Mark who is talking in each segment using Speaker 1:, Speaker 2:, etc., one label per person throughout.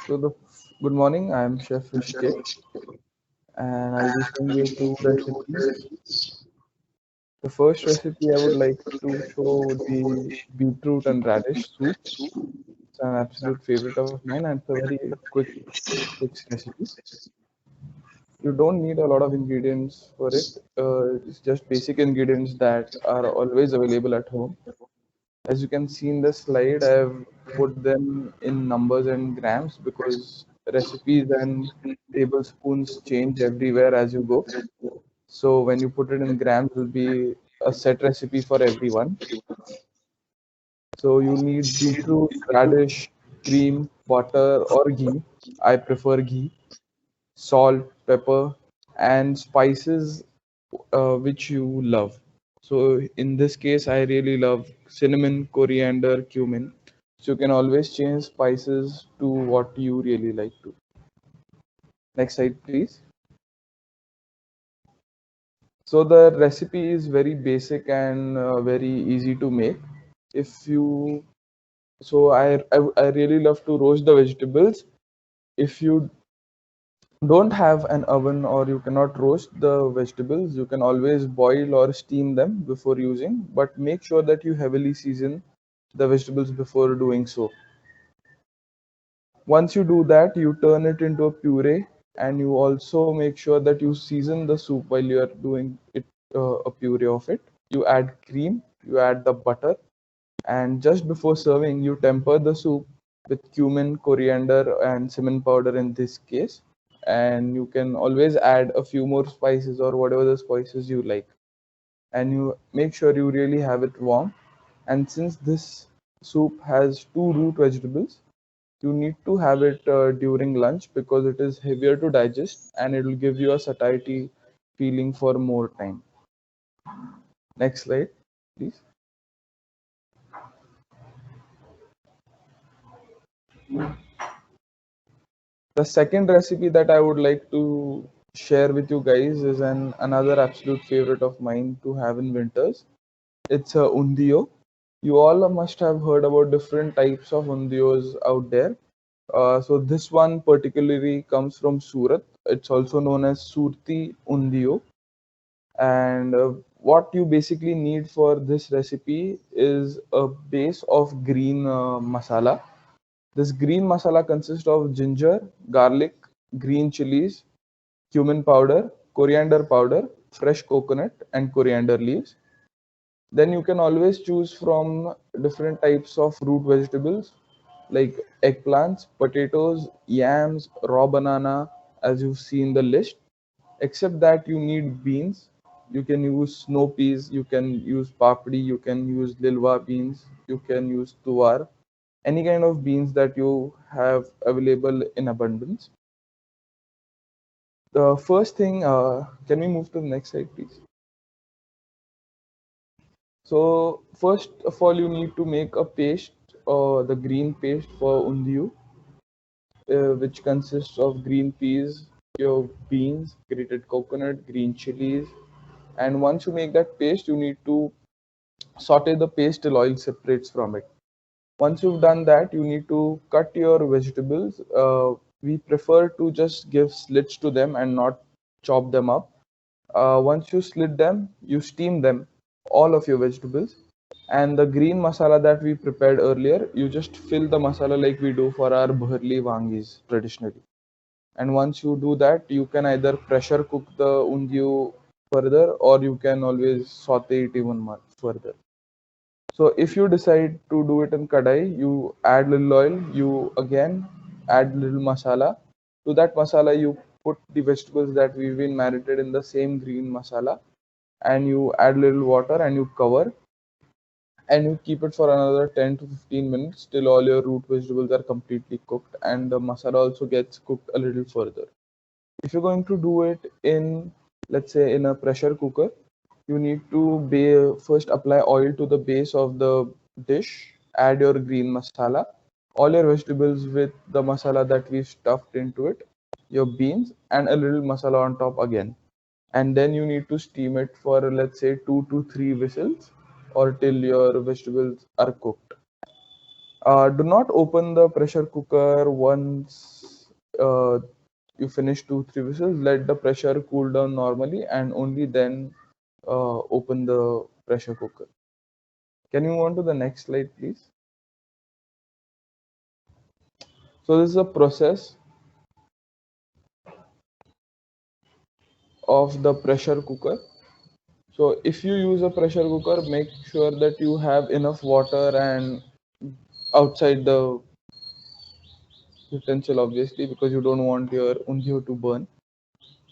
Speaker 1: So the good morning. I am Chef Rishikesh, and I'll be showing you two recipes. The first recipe I would like to show would be beetroot and radish soup. It's an absolute favorite of mine, and it's a very quick recipe. You don't need a lot of ingredients for it. It's just basic ingredients that are always available at home. As you can see in the slide, I have put them in numbers and grams because recipes and tablespoons change everywhere as you go. So when you put it in grams, it will be a set recipe for everyone. So you need beetroot, radish, cream, butter, or ghee. I prefer ghee, salt, pepper, and spices which you love. So in this case, I really love cinnamon, coriander, cumin. So you can always change spices to what you really like to. Next slide, please. So the recipe is very basic and very easy to make. If you so I really love to roast the vegetables. If you don't have an oven or you cannot roast the vegetables, you can always boil or steam them before using, but make sure that you heavily season the vegetables before doing so. Once you do that, you turn it into a puree, and you also make sure that you season the soup while you are doing it, a puree of it. You add cream, you add the butter, and just before serving, you temper the soup with cumin, coriander, and cinnamon powder in this case. And you can always add a few more spices or whatever the spices you like. And you make sure you really have it warm. And since this soup has two root vegetables, you need to have it during lunch because it is heavier to digest and it will give you a satiety feeling for more time. Next slide, please. The second recipe that I would like to share with you guys is another absolute favorite of mine to have in winters. It's a undio. You all must have heard about different types of undios out there. So this one particularly comes from Surat. It's also known as Surti undio. And what you basically need for this recipe is a base of green masala. This green masala consists of ginger, garlic, green chilies, cumin powder, coriander powder, fresh coconut, and coriander leaves. Then you can always choose from different types of root vegetables like eggplants, potatoes, yams, raw banana, as you see in the list. Except that you need beans. You can use snow peas, you can use papdi, you can use lilwa beans, you can use tuwar, any kind of beans that you have available in abundance. The first thing, can we move to the next slide, please? So first of all, you need to make a paste, the green paste for undiyu, which consists of green peas, your beans, grated coconut, green chilies, and once you make that paste, you need to saute the paste till oil separates from it. Once you've done that, you need to cut your vegetables. We prefer to just give slits to them and not chop them up. Once you slit them, you steam them, all of your vegetables. And the green masala that we prepared earlier, you just fill the masala like we do for our bharli wangis traditionally. And once you do that, you can either pressure cook the undiyu further or you can always saute it even more further. So if you decide to do it in kadai, you add little oil, you again add little masala. To that masala, you put the vegetables that we've been marinated in the same green masala, and you add little water and you cover and you keep it for another 10 to 15 minutes till all your root vegetables are completely cooked and the masala also gets cooked a little further. If you're going to do it in, let's say, in a pressure cooker, you need to first apply oil to the base of the dish, add your green masala, all your vegetables with the masala that we've stuffed into it, your beans, and a little masala on top again. And then you need to steam it for, let's say, 2 to 3 whistles or till your vegetables are cooked. Do not open the pressure cooker once uh, you finish 2 3 whistles, let the pressure cool down normally, and only then open the pressure cooker. Can you move on to the next slide, please? So this is a process of the pressure cooker. So if you use a pressure cooker, make sure that you have enough water and outside the utensil, obviously, because you don't want your undio to burn.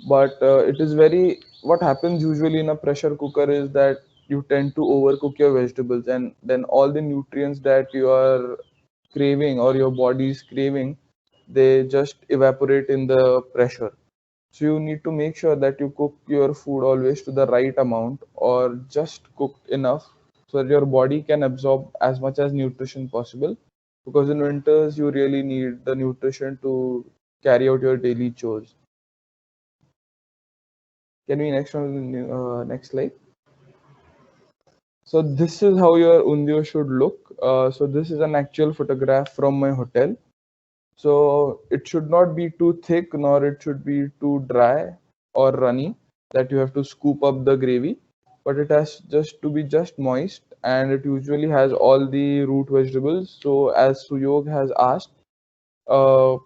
Speaker 1: But it is very, what happens usually in a pressure cooker is that you tend to overcook your vegetables, and then all the nutrients that you are craving or your body is craving, they just evaporate in the pressure. So you need to make sure that you cook your food always to the right amount, or just cooked enough so that your body can absorb as much as nutrition possible, because in winters you really need the nutrition to carry out your daily chores. Can we next slide? So this is how your undio should look. So this is an actual photograph from my hotel. So it should not be too thick, nor it should be too dry or runny that you have to scoop up the gravy, but it has just to be just moist, and it usually has all the root vegetables. So as Suyog has asked, uh,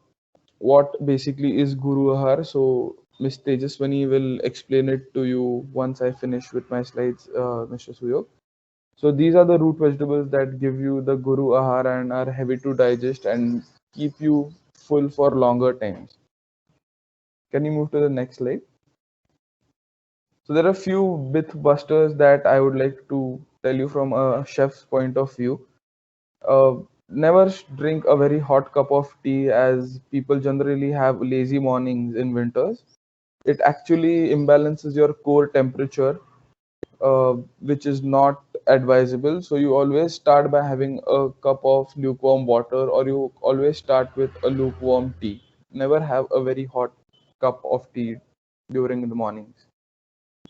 Speaker 1: what basically is Guru Ahar? So Miss Tejaswani will explain it to you once I finish with my slides, Mr. Suyog. So these are the root vegetables that give you the Guru Ahar and are heavy to digest and keep you full for longer times. Can you move to the next slide? So there are a few myth busters that I would like to tell you from a chef's point of view. Never drink a very hot cup of tea, as people generally have lazy mornings in winters. It actually imbalances your core temperature, which is not advisable. So you always start by having a cup of lukewarm water, or you always start with a lukewarm tea. Never have a very hot cup of tea during the mornings.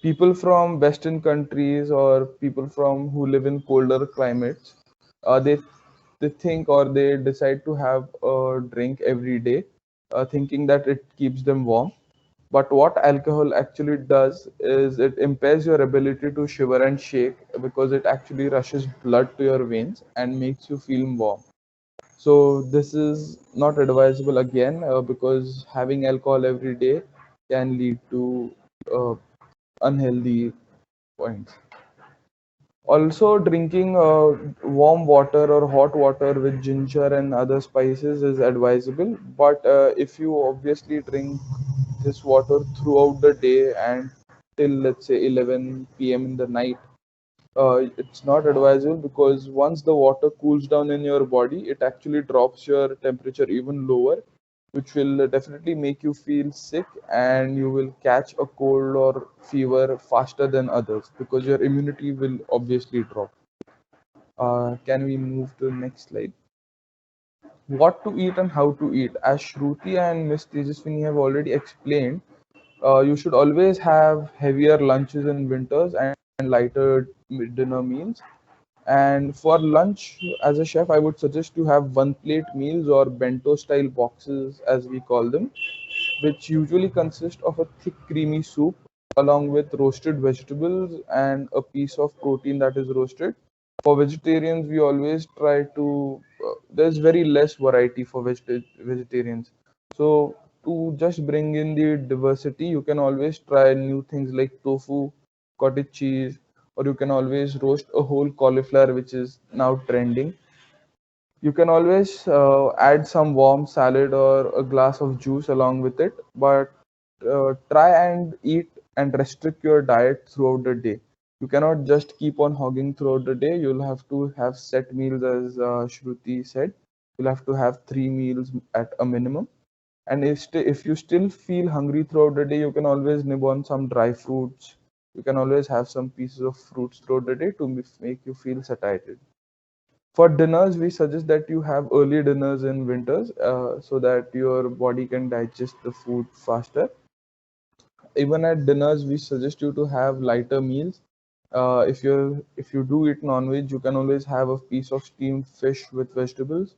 Speaker 1: People from Western countries or people from who live in colder climates, they think or they decide to have a drink every day, thinking that it keeps them warm. But what alcohol actually does is it impairs your ability to shiver and shake, because it actually rushes blood to your veins and makes you feel warm. So this is not advisable again, because having alcohol every day can lead to uh, unhealthy points. Also, drinking warm water or hot water with ginger and other spices is advisable. But if you obviously drink this water throughout the day and till, let's say, 11 p.m. in the night, it's not advisable, because once the water cools down in your body, it actually drops your temperature even lower, which will definitely make you feel sick, and you will catch a cold or fever faster than others, because your immunity will obviously drop. Can we move to the next slide? What to eat and how to eat. As Shruti and Miss Tejaswini have already explained, you should always have heavier lunches in winters and lighter dinner meals. And for lunch, as a chef, I would suggest to have one plate meals, or bento style boxes as we call them, which usually consist of a thick creamy soup along with roasted vegetables and a piece of protein that is roasted. For vegetarians, we always try to, there's very less variety for vegetarians. So to just bring in the diversity, you can always try new things like tofu, cottage cheese, or you can always roast a whole cauliflower, which is now trending. You can always add some warm salad or a glass of juice along with it, but try and eat and restrict your diet throughout the day. You cannot just keep on hogging throughout the day. You'll have to have set meals, as Shruti said. You'll have to have 3 meals at a minimum. And if you still feel hungry throughout the day, you can always nib on some dry fruits. You can always have some pieces of fruits throughout the day to make you feel satiated. For dinners, we suggest that you have early dinners in winters, so that your body can digest the food faster. Even at dinners, we suggest you to have lighter meals. If you do eat non-veg, you can always have a piece of steamed fish with vegetables.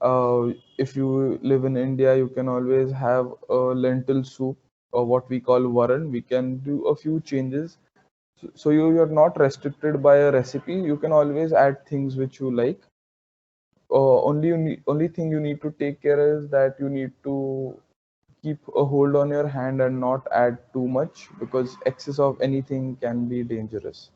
Speaker 1: If you live in India, you can always have a lentil soup or what we call varan. We can do a few changes. So you're not restricted by a recipe. You can always add things which you like. Only thing you need to take care is that you need to keep a hold on your hand and not add too much because excess of anything can be dangerous.